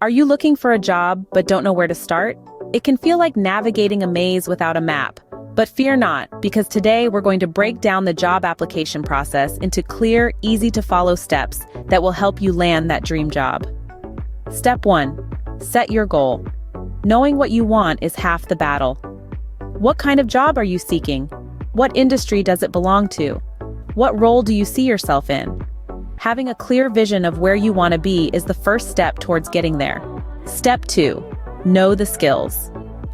Are you looking for a job but don't know where to start? It can feel like navigating a maze without a map. But fear not, because today we're going to break down the job application process into clear, easy-to-follow steps that will help you land that dream job. Step 1. Set your goal. Knowing what you want is half the battle. What kind of job are you seeking? What industry does it belong to? What role do you see yourself in? Having a clear vision of where you want to be is the first step towards getting there. Step 2. Know the skills.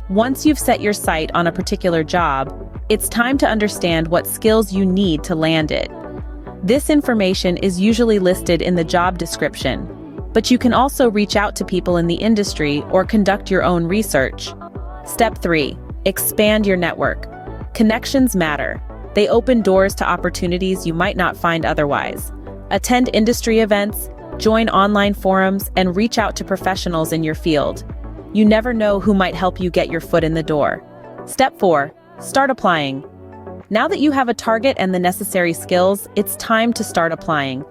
Once you've set your sight on a particular job, it's time to understand what skills you need to land it. This information is usually listed in the job description, but you can also reach out to people in the industry or conduct your own research. Step 3. Expand your network. Connections matter. They open doors to opportunities you might not find otherwise. Attend industry events, join online forums, and reach out to professionals in your field. You never know who might help you get your foot in the door. Step 4. Start applying. Now that you have a target and the necessary skills, it's time to start applying.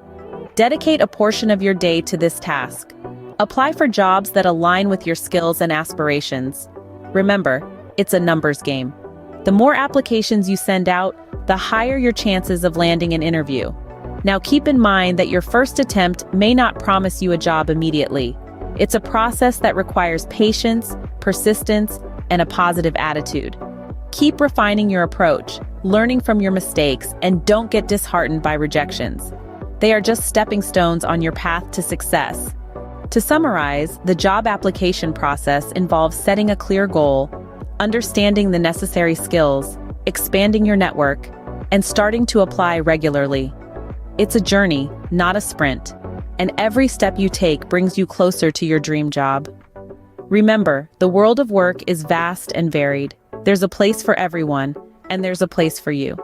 Dedicate a portion of your day to this task. Apply for jobs that align with your skills and aspirations. Remember, it's a numbers game. The more applications you send out, the higher your chances of landing an interview. Now keep in mind that your first attempt may not promise you a job immediately. It's a process that requires patience, persistence, and a positive attitude. Keep refining your approach, learning from your mistakes, and don't get disheartened by rejections. They are just stepping stones on your path to success. To summarize, the job application process involves setting a clear goal, understanding the necessary skills, expanding your network, and starting to apply regularly. It's a journey, not a sprint, and every step you take brings you closer to your dream job. Remember, the world of work is vast and varied. There's a place for everyone, and there's a place for you.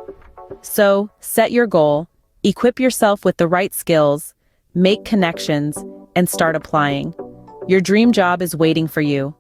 So, set your goal, equip yourself with the right skills, make connections, and start applying. Your dream job is waiting for you.